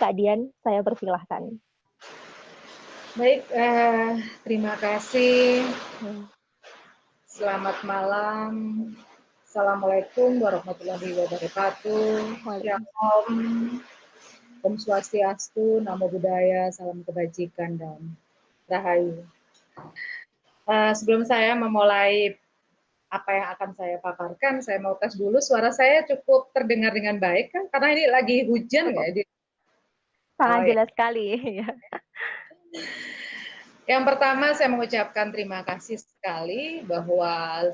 Kak Dian, saya persilahkan. Baik, terima kasih. Selamat malam. Assalamualaikum warahmatullahi wabarakatuh. Shalom, Om Swastiastu, Namo Buddhaya, salam kebajikan dan rahayu. Sebelum saya memulai apa yang akan saya paparkan, saya mau tes dulu suara saya cukup terdengar dengan baik kan? Karena ini lagi hujan Cukup. ya? Sangat jelas sekali. Yang pertama saya mengucapkan terima kasih sekali bahwa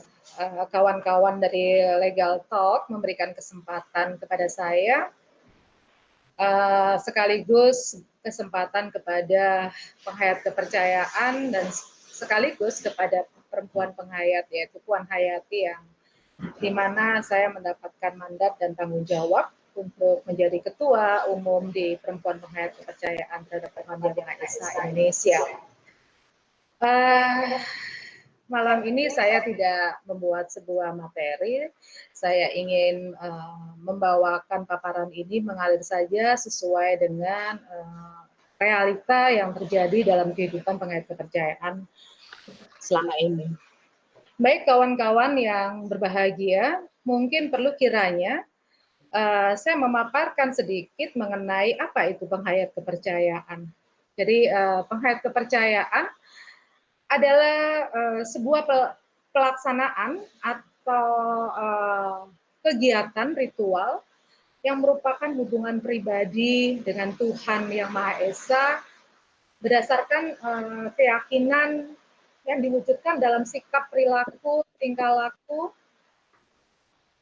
kawan-kawan dari Legal Talk memberikan kesempatan kepada saya, sekaligus kesempatan kepada penghayat kepercayaan dan sekaligus kepada perempuan penghayat, yaitu Puan Hayati, yang dimana saya mendapatkan mandat dan tanggung jawab untuk menjadi ketua umum di Perempuan Penghayat Kepercayaan terhadap Tuhan Yang Maha Esa Indonesia. Malam ini saya tidak membuat sebuah materi, saya ingin membawakan paparan ini mengalir saja sesuai dengan realita yang terjadi dalam kehidupan penghayat kepercayaan selama ini. Baik kawan-kawan yang berbahagia, mungkin perlu kiranya saya memaparkan sedikit mengenai apa itu penghayat kepercayaan. Jadi penghayat kepercayaan adalah sebuah pelaksanaan atau kegiatan ritual yang merupakan hubungan pribadi dengan Tuhan Yang Maha Esa berdasarkan keyakinan yang diwujudkan dalam sikap perilaku, tingkah laku,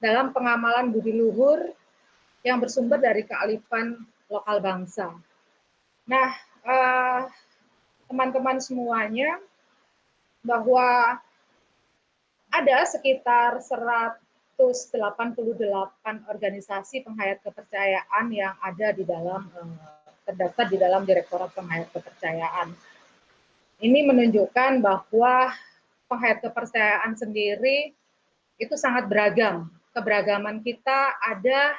dalam pengamalan budi luhur yang bersumber dari kearifan lokal bangsa. Nah, teman-teman semuanya, bahwa ada sekitar 188 organisasi penghayat kepercayaan yang ada di dalam terdaftar di dalam Direktorat Penghayat Kepercayaan. Ini menunjukkan bahwa penghayat kepercayaan sendiri itu sangat beragam. Keberagaman kita ada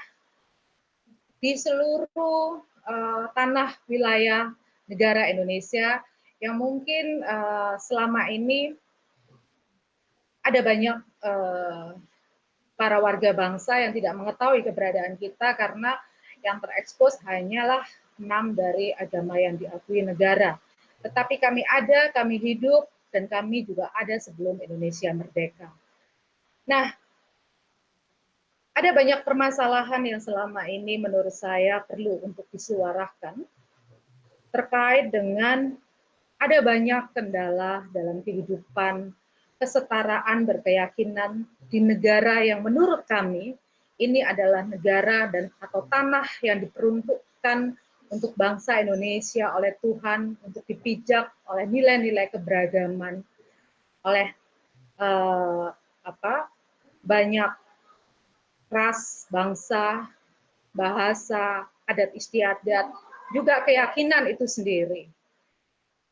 di seluruh tanah wilayah negara Indonesia yang mungkin selama ini ada banyak para warga bangsa yang tidak mengetahui keberadaan kita karena yang terekspos hanyalah 6 dari agama yang diakui negara. Tetapi kami ada, kami hidup, dan kami juga ada sebelum Indonesia merdeka. Nah, ada banyak permasalahan yang selama ini menurut saya perlu untuk disuarakan terkait dengan ada banyak kendala dalam kehidupan kesetaraan berkeyakinan di negara yang menurut kami ini adalah negara dan atau tanah yang diperuntukkan untuk bangsa Indonesia oleh Tuhan untuk dipijak oleh nilai-nilai keberagaman, oleh banyak ras, bangsa, bahasa, adat istiadat, juga keyakinan itu sendiri.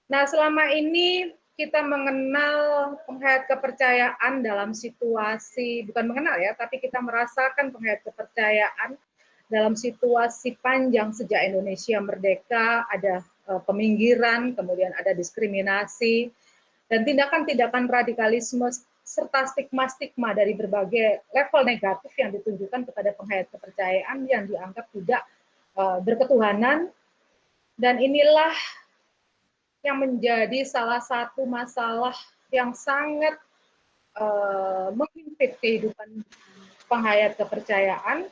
Nah, selama ini kita mengenal penghayat kepercayaan dalam situasi, bukan mengenal ya, tapi kita merasakan penghayat kepercayaan dalam situasi panjang sejak Indonesia merdeka, ada peminggiran, kemudian ada diskriminasi, dan tindakan-tindakan radikalisme serta stigma-stigma dari berbagai level negatif yang ditunjukkan kepada penghayat kepercayaan yang dianggap tidak berketuhanan, dan inilah yang menjadi salah satu masalah yang sangat menghimpit kehidupan penghayat kepercayaan,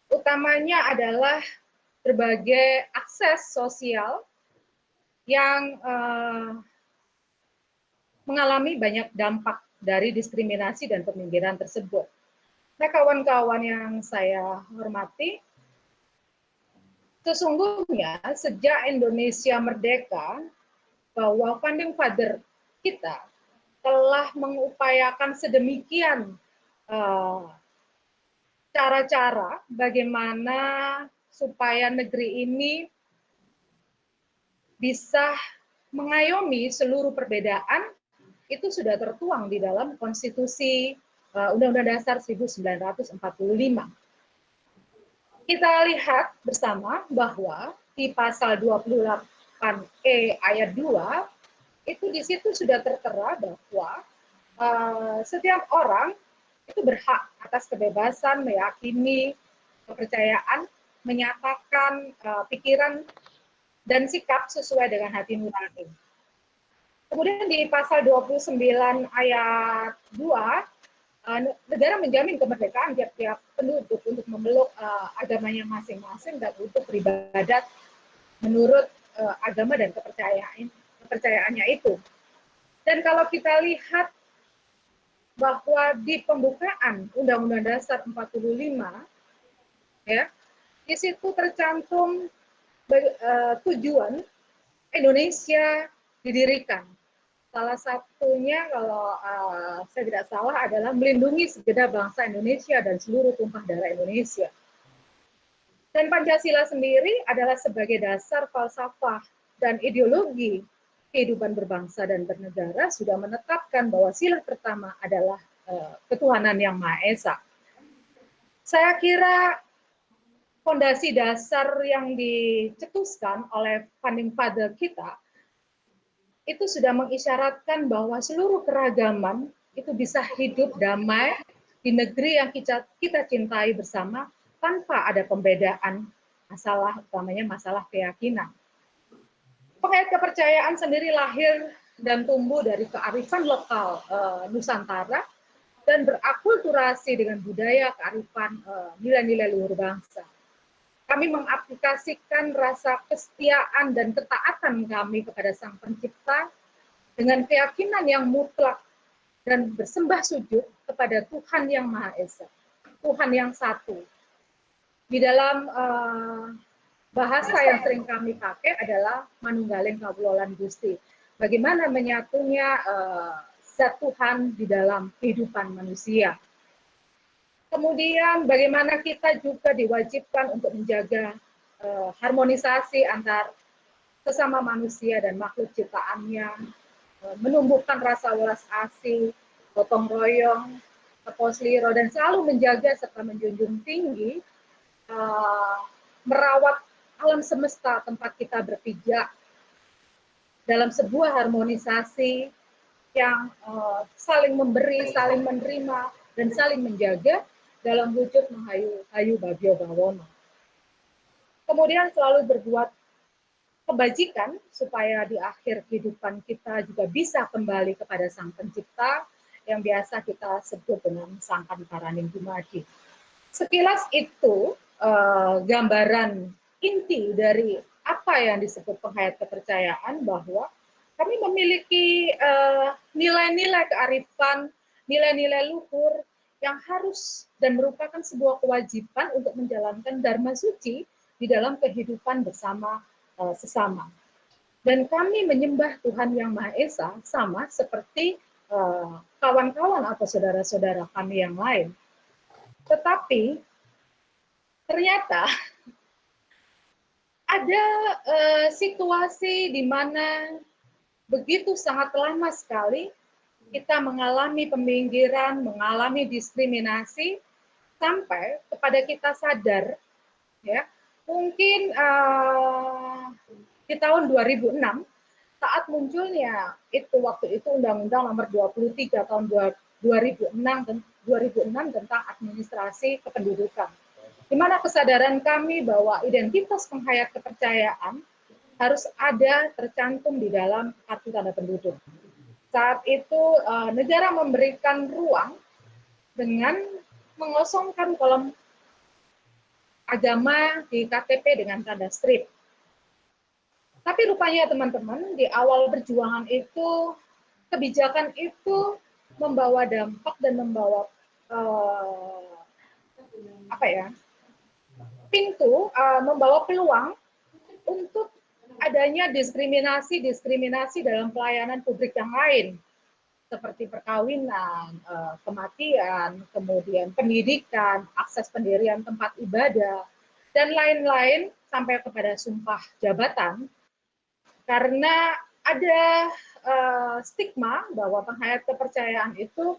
utamanya adalah berbagai akses sosial yang mengalami banyak dampak dari diskriminasi dan peminggiran tersebut. Nah, kawan-kawan yang saya hormati, sesungguhnya sejak Indonesia merdeka, bahwa founding father kita telah mengupayakan sedemikian cara-cara bagaimana supaya negeri ini bisa mengayomi seluruh perbedaan, itu sudah tertuang di dalam konstitusi Undang-Undang Dasar 1945. Kita lihat bersama bahwa di pasal 28E ayat 2 itu di situ sudah tertera bahwa setiap orang itu berhak atas kebebasan meyakini, kepercayaan, menyatakan pikiran dan sikap sesuai dengan hati nurani. Kemudian di pasal 29 ayat 2, negara menjamin kemerdekaan tiap-tiap penduduk untuk memeluk agamanya masing-masing dan untuk beribadat menurut agama dan kepercayaannya itu. Dan kalau kita lihat bahwa di pembukaan Undang-Undang Dasar 45, ya, di situ tercantum tujuan Indonesia didirikan. Salah satunya kalau saya tidak salah adalah melindungi segenap bangsa Indonesia dan seluruh tumpah darah Indonesia. Dan Pancasila sendiri adalah sebagai dasar falsafah dan ideologi kehidupan berbangsa dan bernegara sudah menetapkan bahwa sila pertama adalah ketuhanan yang Maha Esa. Saya kira fondasi dasar yang dicetuskan oleh founding father kita itu sudah mengisyaratkan bahwa seluruh keragaman itu bisa hidup damai di negeri yang kita cintai bersama tanpa ada pembedaan masalah, utamanya masalah keyakinan. Penghayat kepercayaan sendiri lahir dan tumbuh dari kearifan lokal Nusantara dan berakulturasi dengan budaya kearifan nilai-nilai luhur bangsa. Kami mengaplikasikan rasa kesetiaan dan ketaatan kami kepada Sang Pencipta dengan keyakinan yang mutlak dan bersembah sujud kepada Tuhan yang Maha Esa, Tuhan yang satu. Di dalam bahasa yang sering kami pakai adalah manunggaling kawulolan Gusti. Bagaimana menyatunya zat Tuhan di dalam kehidupan manusia. Kemudian bagaimana kita juga diwajibkan untuk menjaga harmonisasi antar sesama manusia dan makhluk ciptaannya, menumbuhkan rasa welas asih, gotong royong, keposliro, dan selalu menjaga serta menjunjung tinggi merawat alam semesta tempat kita berpijak dalam sebuah harmonisasi yang saling memberi, saling menerima, dan saling menjaga dalam wujud Mahayu Bagyo Bawono. Kemudian selalu berbuat kebajikan supaya di akhir kehidupan kita juga bisa kembali kepada Sang Pencipta yang biasa kita sebut dengan Sang Pantaraning Dumadi. Sekilas itu gambaran inti dari apa yang disebut penghayat kepercayaan, bahwa kami memiliki nilai-nilai kearifan, nilai-nilai luhur yang harus dan merupakan sebuah kewajiban untuk menjalankan dharma suci di dalam kehidupan bersama sesama. Dan kami menyembah Tuhan yang Maha Esa sama seperti kawan-kawan atau saudara-saudara kami yang lain. Tetapi ternyata ada situasi di mana begitu sangat lama sekali kita mengalami peminggiran, mengalami diskriminasi, sampai kepada kita sadar, ya, mungkin di tahun 2006 saat munculnya waktu itu Undang-Undang Nomor 23 tahun 2006 tentang administrasi kependudukan, di mana kesadaran kami bahwa identitas penghayat kepercayaan harus ada tercantum di dalam kartu tanda penduduk. Saat itu negara memberikan ruang dengan mengosongkan kolom agama di KTP dengan tanda strip. Tapi rupanya teman-teman, di awal perjuangan itu, kebijakan itu membawa dampak dan membawa membawa peluang untuk adanya diskriminasi dalam pelayanan publik yang lain, seperti perkawinan, kematian, kemudian pendidikan, akses pendirian tempat ibadah, dan lain-lain sampai kepada sumpah jabatan, karena ada stigma bahwa penghayat kepercayaan itu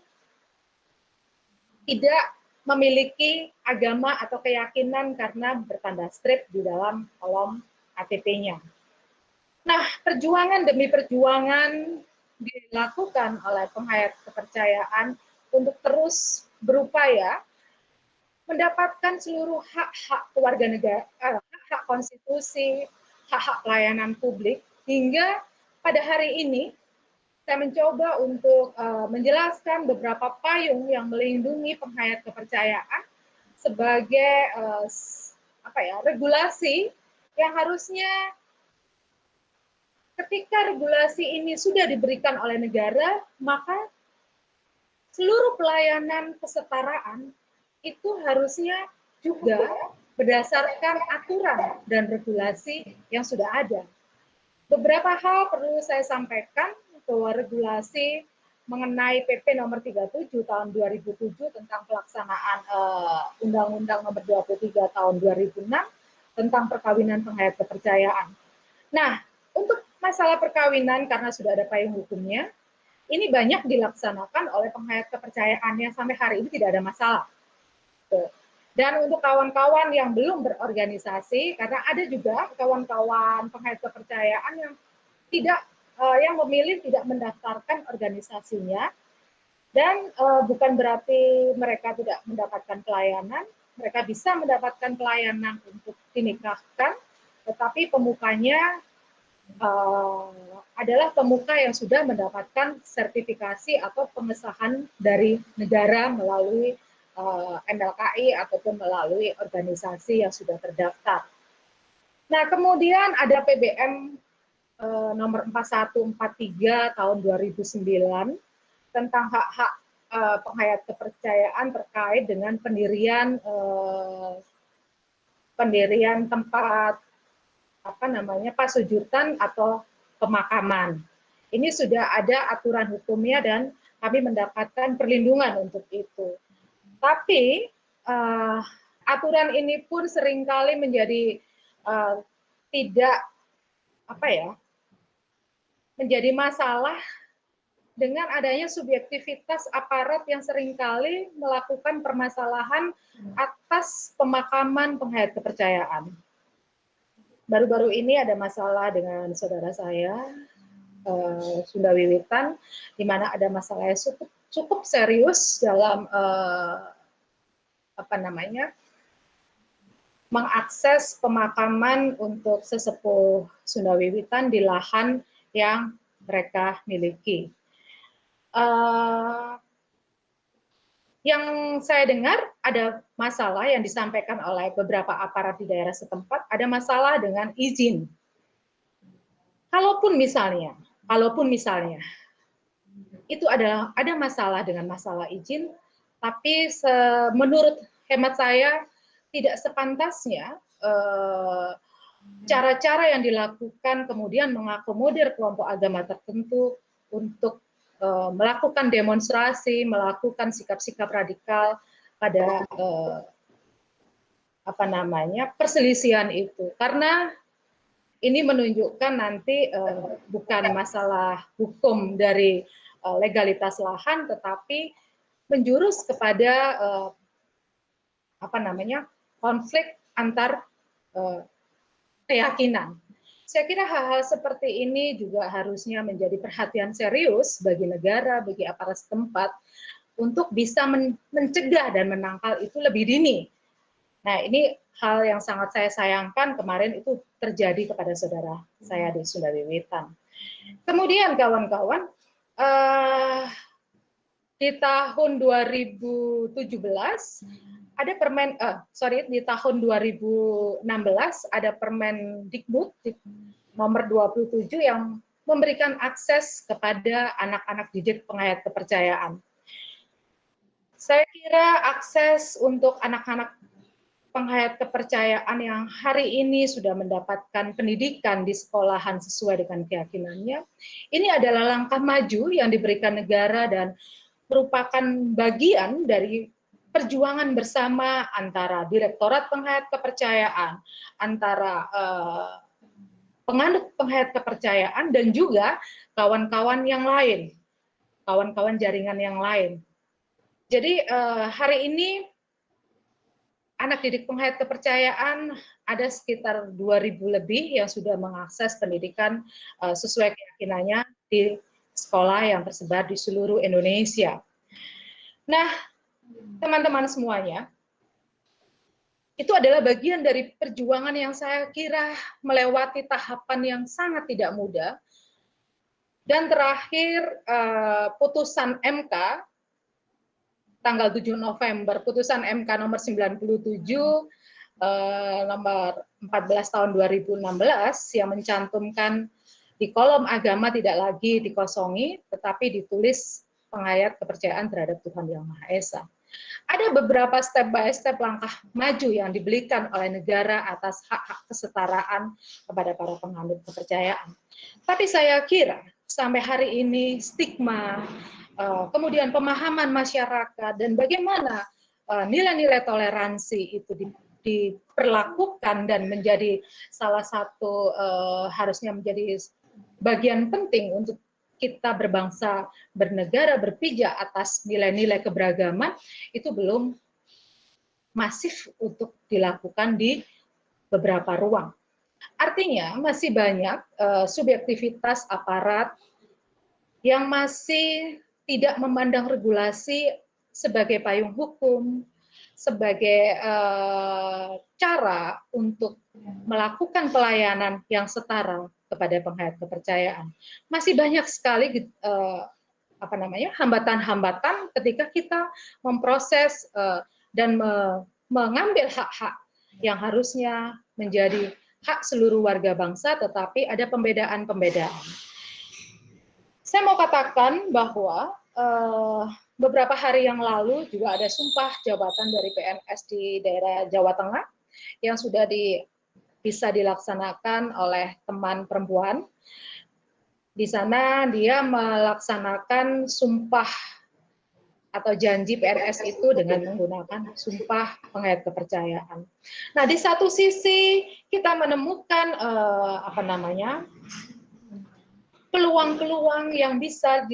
tidak memiliki agama atau keyakinan karena bertanda strip di dalam kolom KTP-nya. Nah, perjuangan demi perjuangan dilakukan oleh penghayat kepercayaan untuk terus berupaya mendapatkan seluruh hak-hak keluarga negara, hak-hak konstitusi, hak-hak pelayanan publik, hingga pada hari ini saya mencoba untuk menjelaskan beberapa payung yang melindungi penghayat kepercayaan sebagai regulasi yang harusnya ketika regulasi ini sudah diberikan oleh negara, maka seluruh pelayanan kesetaraan itu harusnya juga berdasarkan aturan dan regulasi yang sudah ada. Beberapa hal perlu saya sampaikan bahwa regulasi mengenai PP nomor 37 tahun 2007 tentang pelaksanaan Undang-Undang nomor 23 tahun 2006 tentang perkawinan penghayat kepercayaan. Nah, untuk masalah perkawinan karena sudah ada payung hukumnya, ini banyak dilaksanakan oleh penghayat kepercayaan yang sampai hari ini tidak ada masalah. Dan untuk kawan-kawan yang belum berorganisasi, karena ada juga kawan-kawan penghayat kepercayaan yang tidak yang memilih tidak mendaftarkan organisasinya, dan bukan berarti mereka tidak mendapatkan pelayanan, mereka bisa mendapatkan pelayanan untuk dinikahkan, tetapi pemukanya adalah pemuka yang sudah mendapatkan sertifikasi atau pengesahan dari negara melalui MLKI ataupun melalui organisasi yang sudah terdaftar. Nah, kemudian ada PBM nomor 4143 tahun 2009 tentang hak-hak penghayat kepercayaan terkait dengan pendirian tempat pasujutan atau pemakaman. Ini sudah ada aturan hukumnya dan kami mendapatkan perlindungan untuk itu. Tapi aturan ini pun seringkali menjadi tidak menjadi masalah dengan adanya subjektivitas aparat yang seringkali melakukan permasalahan atas pemakaman penghayat kepercayaan. Baru-baru ini ada masalah dengan saudara saya, Sunda Wiwitan, di mana ada masalah yang cukup serius dalam mengakses pemakaman untuk sesepuh Sunda Wiwitan di lahan yang mereka miliki. Yang saya dengar ada masalah yang disampaikan oleh beberapa aparat di daerah setempat, ada masalah dengan izin. Kalaupun misalnya itu ada masalah dengan masalah izin, tapi menurut hemat saya tidak sepantasnya cara-cara yang dilakukan kemudian mengakomodir kelompok agama tertentu untuk melakukan demonstrasi, melakukan sikap-sikap radikal pada perselisihan itu, karena ini menunjukkan nanti bukan masalah hukum dari legalitas lahan, tetapi menjurus kepada konflik antar keyakinan. Saya kira hal-hal seperti ini juga harusnya menjadi perhatian serius bagi negara, bagi aparat setempat, untuk bisa mencegah dan menangkal itu lebih dini. Nah, ini hal yang sangat saya sayangkan kemarin itu terjadi kepada saudara saya di Sunda Wiwitan. Kemudian kawan-kawan, di tahun 2017 ada di tahun 2016 ada Permendikbud nomor 27 yang memberikan akses kepada anak-anak didik penghayat kepercayaan. Saya kira akses untuk anak-anak penghayat kepercayaan yang hari ini sudah mendapatkan pendidikan di sekolahan sesuai dengan keyakinannya, ini adalah langkah maju yang diberikan negara dan merupakan bagian dari perjuangan bersama antara Direktorat Penghayat Kepercayaan, antara penganut penghayat kepercayaan, dan juga kawan-kawan yang lain, kawan-kawan jaringan yang lain. Jadi hari ini anak didik penghayat kepercayaan ada sekitar 2.000 lebih yang sudah mengakses pendidikan sesuai keyakinannya di sekolah yang tersebar di seluruh Indonesia. Nah, teman-teman semuanya, itu adalah bagian dari perjuangan yang saya kira melewati tahapan yang sangat tidak mudah. Dan terakhir, putusan MK tanggal 7 November, putusan MK nomor 97 nomor 14 tahun 2016 yang mencantumkan di kolom agama tidak lagi dikosongi, tetapi ditulis penghayat kepercayaan terhadap Tuhan Yang Maha Esa. Ada beberapa step by step langkah maju yang diberikan oleh negara atas hak-hak kesetaraan kepada para penganut kepercayaan. Tapi saya kira sampai hari ini stigma, kemudian pemahaman masyarakat, dan bagaimana nilai-nilai toleransi itu diperlakukan dan menjadi salah satu harusnya menjadi bagian penting untuk kita berbangsa, bernegara, berpijak atas nilai-nilai keberagaman, itu belum masif untuk dilakukan di beberapa ruang. Artinya masih banyak subjektivitas aparat yang masih tidak memandang regulasi sebagai payung hukum, sebagai cara untuk melakukan pelayanan yang setara kepada penghayat kepercayaan. Masih banyak sekali hambatan-hambatan ketika kita memproses dan mengambil hak-hak yang harusnya menjadi hak seluruh warga bangsa, tetapi ada pembedaan-pembedaan. Saya mau katakan bahwa beberapa hari yang lalu juga ada sumpah jabatan dari PNS di daerah Jawa Tengah yang sudah bisa dilaksanakan oleh teman perempuan. Di sana dia melaksanakan sumpah atau janji PNS itu dengan menggunakan sumpah penghayat kepercayaan. Nah, di satu sisi kita menemukan peluang-peluang yang bisa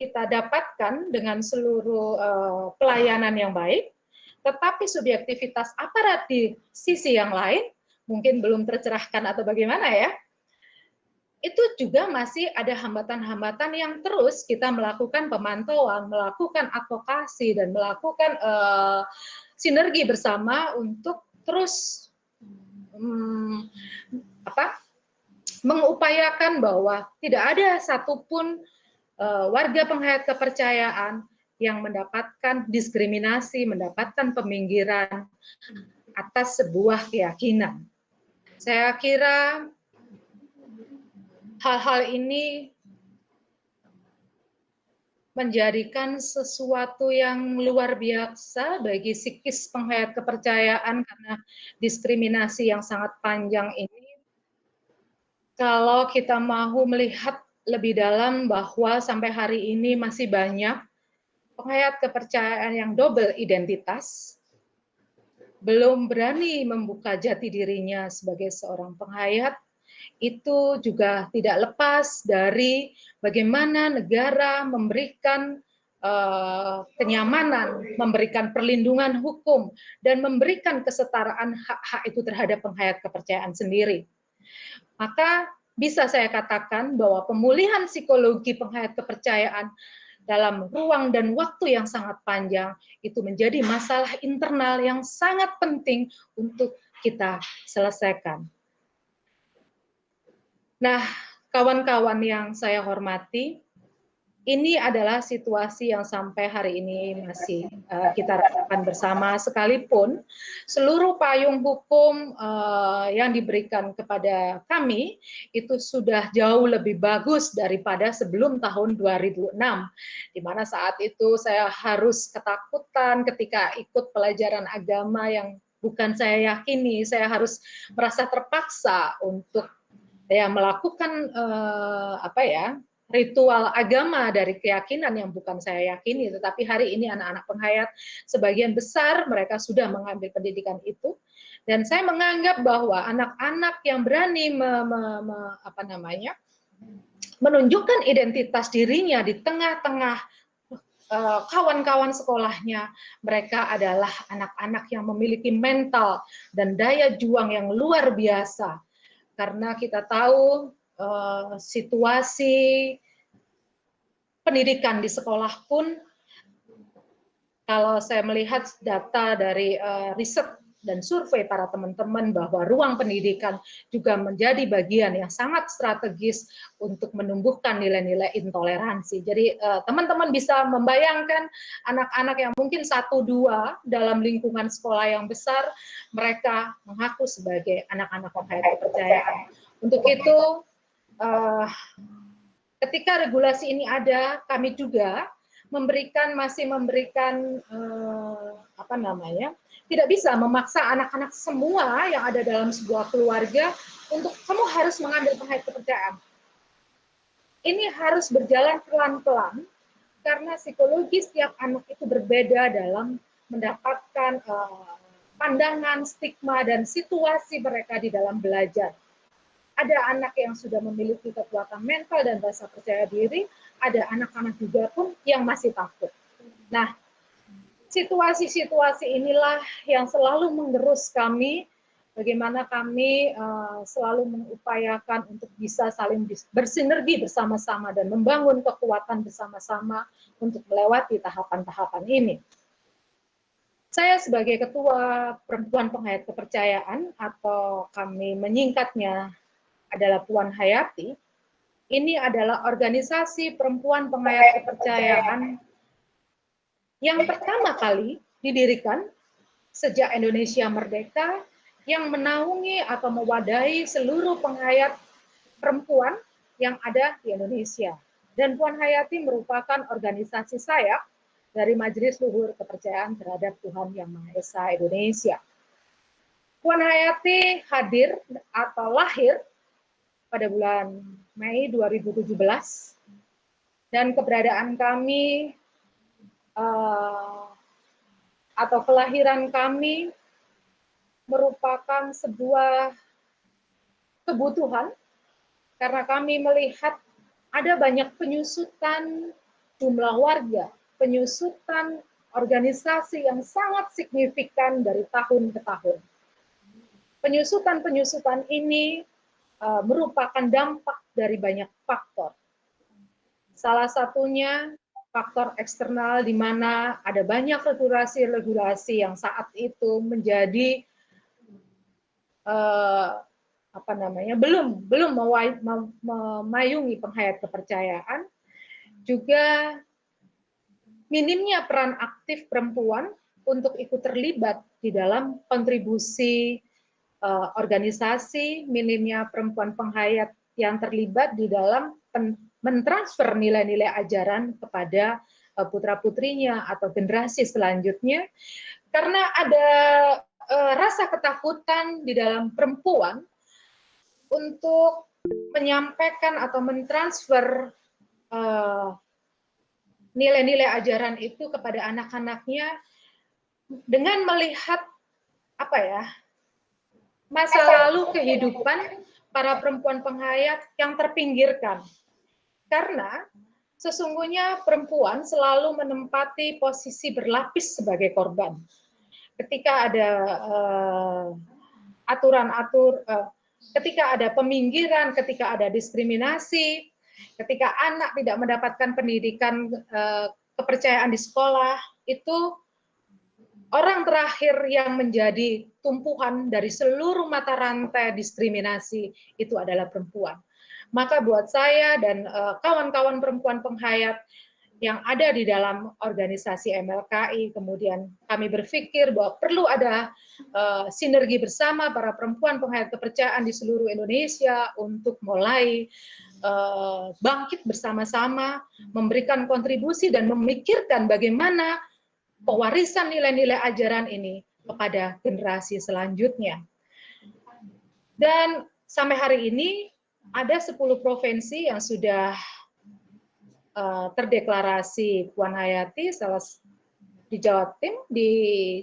kita dapatkan dengan seluruh pelayanan yang baik, tetapi subjektivitas aparat di sisi yang lain mungkin belum tercerahkan atau bagaimana ya, itu juga masih ada hambatan-hambatan yang terus kita melakukan pemantauan, melakukan advokasi, dan melakukan sinergi bersama untuk terus mengupayakan bahwa tidak ada satupun warga penghayat kepercayaan yang mendapatkan diskriminasi, mendapatkan peminggiran atas sebuah keyakinan. Saya kira hal-hal ini menjadikan sesuatu yang luar biasa bagi psikis penghayat kepercayaan karena diskriminasi yang sangat panjang ini. Kalau kita mau melihat lebih dalam bahwa sampai hari ini masih banyak penghayat kepercayaan yang double identitas, belum berani membuka jati dirinya sebagai seorang penghayat, itu juga tidak lepas dari bagaimana negara memberikan kenyamanan, memberikan perlindungan hukum, dan memberikan kesetaraan hak-hak itu terhadap penghayat kepercayaan sendiri. Maka bisa saya katakan bahwa pemulihan psikologi penghayat kepercayaan dalam ruang dan waktu yang sangat panjang itu menjadi masalah internal yang sangat penting untuk kita selesaikan. Nah, kawan-kawan yang saya hormati, ini adalah situasi yang sampai hari ini masih kita rasakan bersama, sekalipun seluruh payung hukum yang diberikan kepada kami itu sudah jauh lebih bagus daripada sebelum tahun 2006, di mana saat itu saya harus ketakutan ketika ikut pelajaran agama yang bukan saya yakini, saya harus merasa terpaksa untuk melakukan ritual agama dari keyakinan yang bukan saya yakini, tetapi hari ini anak-anak penghayat sebagian besar mereka sudah mengambil pendidikan itu, dan saya menganggap bahwa anak-anak yang berani menunjukkan identitas dirinya di tengah-tengah kawan-kawan sekolahnya, mereka adalah anak-anak yang memiliki mental dan daya juang yang luar biasa. Karena kita tahu situasi pendidikan di sekolah pun, kalau saya melihat data dari riset dan survei para teman-teman, bahwa ruang pendidikan juga menjadi bagian yang sangat strategis untuk menumbuhkan nilai-nilai intoleransi. Jadi teman-teman bisa membayangkan anak-anak yang mungkin 1-2 dalam lingkungan sekolah yang besar, mereka mengaku sebagai anak-anak penghayat kepercayaan. Untuk itu, ketika regulasi ini ada, kami juga masih memberikan tidak bisa memaksa anak-anak semua yang ada dalam sebuah keluarga untuk kamu harus mengambil penghayat kepercayaan. Ini harus berjalan pelan-pelan karena psikologi setiap anak itu berbeda dalam mendapatkan pandangan, stigma, dan situasi mereka di dalam belajar. Ada anak yang sudah memiliki kekuatan mental dan rasa percaya diri, ada anak-anak juga pun yang masih takut. Nah, situasi-situasi inilah yang selalu mengerus kami, bagaimana kami selalu mengupayakan untuk bisa saling bersinergi bersama-sama dan membangun kekuatan bersama-sama untuk melewati tahapan-tahapan ini. Saya sebagai Ketua Perempuan Penghayat Kepercayaan, atau kami menyingkatnya adalah Puan Hayati, ini adalah organisasi perempuan penghayat kepercayaan yang pertama kali didirikan sejak Indonesia merdeka, yang menaungi atau mewadahi seluruh penghayat perempuan yang ada di Indonesia. Dan Puan Hayati merupakan organisasi sayap dari Majelis Luhur Kepercayaan Terhadap Tuhan Yang Maha Esa Indonesia. Puan Hayati hadir atau lahir pada bulan Mei 2017, dan keberadaan kami atau kelahiran kami merupakan sebuah kebutuhan karena kami melihat ada banyak penyusutan jumlah warga, penyusutan organisasi yang sangat signifikan dari tahun ke tahun. Penyusutan-penyusutan ini merupakan dampak dari banyak faktor. Salah satunya faktor eksternal, di mana ada banyak regulasi-regulasi yang saat itu menjadi belum memayungi penghayat kepercayaan. Juga minimnya peran aktif perempuan untuk ikut terlibat di dalam kontribusi organisasi, minimnya perempuan penghayat yang terlibat di dalam mentransfer nilai-nilai ajaran kepada putra-putrinya atau generasi selanjutnya, karena ada rasa ketakutan di dalam perempuan untuk menyampaikan atau mentransfer nilai-nilai ajaran itu kepada anak-anaknya dengan melihat masa lalu kehidupan para perempuan penghayat yang terpinggirkan. Karena sesungguhnya perempuan selalu menempati posisi berlapis sebagai korban. Ketika ada ketika ada peminggiran, ketika ada diskriminasi, ketika anak tidak mendapatkan pendidikan kepercayaan di sekolah, itu orang terakhir yang menjadi tumpuan dari seluruh mata rantai diskriminasi itu adalah perempuan. Maka buat saya dan kawan-kawan perempuan penghayat yang ada di dalam organisasi MLKI, kemudian kami berpikir bahwa perlu ada sinergi bersama para perempuan penghayat kepercayaan di seluruh Indonesia untuk mulai bangkit bersama-sama, memberikan kontribusi dan memikirkan bagaimana pewarisan nilai-nilai ajaran ini kepada generasi selanjutnya. Dan sampai hari ini ada 10 provinsi yang sudah terdeklarasi Puan Hayati, di Jawa Timur, di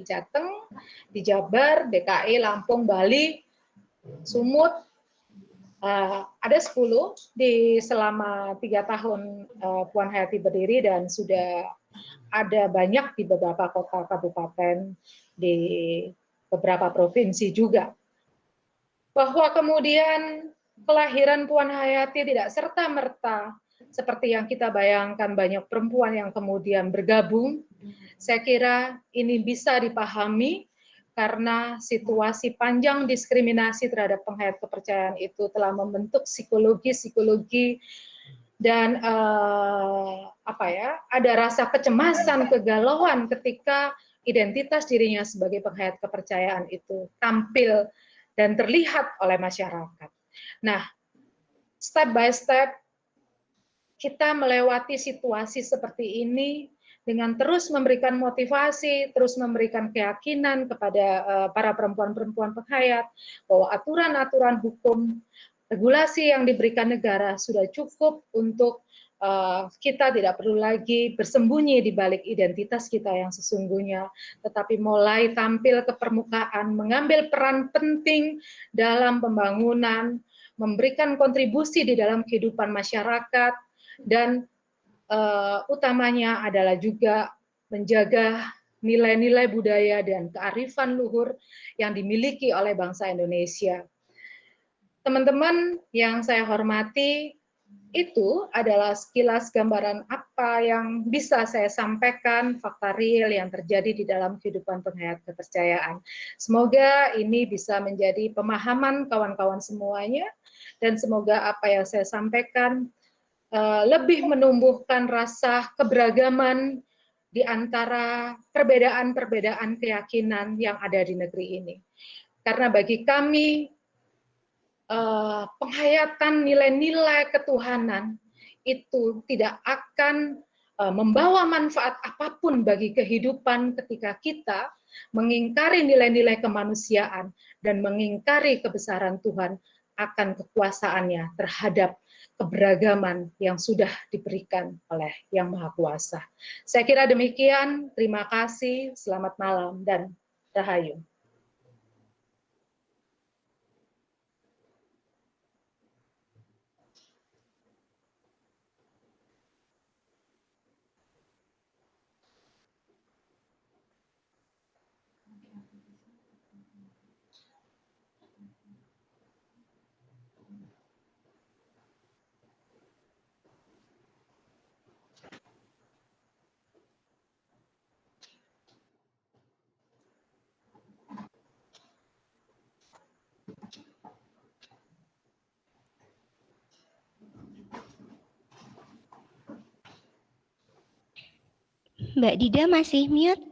Jateng, di Jabar, DKI, Lampung, Bali, Sumut, ada 10 selama 3 tahun Puan Hayati berdiri, dan sudah ada banyak di beberapa kota kabupaten di beberapa provinsi juga. Bahwa kemudian kelahiran Puan Hayati tidak serta-merta seperti yang kita bayangkan banyak perempuan yang kemudian bergabung. Saya kira ini bisa dipahami karena situasi panjang diskriminasi terhadap penghayat kepercayaan itu telah membentuk psikologi dan ada rasa kecemasan, kegalauan ketika identitas dirinya sebagai penghayat kepercayaan itu tampil dan terlihat oleh masyarakat. Nah, step by step kita melewati situasi seperti ini dengan terus memberikan motivasi, terus memberikan keyakinan kepada para perempuan-perempuan penghayat bahwa aturan-aturan hukum, regulasi yang diberikan negara sudah cukup untuk kita tidak perlu lagi bersembunyi di balik identitas kita yang sesungguhnya, tetapi mulai tampil ke permukaan, mengambil peran penting dalam pembangunan, memberikan kontribusi di dalam kehidupan masyarakat, dan utamanya adalah juga menjaga nilai-nilai budaya dan kearifan luhur yang dimiliki oleh bangsa Indonesia. Teman-teman yang saya hormati, itu adalah sekilas gambaran apa yang bisa saya sampaikan, fakta real yang terjadi di dalam kehidupan penghayat kepercayaan. Semoga ini bisa menjadi pemahaman kawan-kawan semuanya, dan semoga apa yang saya sampaikan lebih menumbuhkan rasa keberagaman di antara perbedaan-perbedaan keyakinan yang ada di negeri ini. Karena bagi kami, penghayatan nilai-nilai ketuhanan itu tidak akan membawa manfaat apapun bagi kehidupan ketika kita mengingkari nilai-nilai kemanusiaan dan mengingkari kebesaran Tuhan akan kekuasaannya terhadap keberagaman yang sudah diberikan oleh Yang Maha Kuasa. Saya kira demikian, terima kasih, selamat malam, dan rahayu. Mbak Dida masih mute.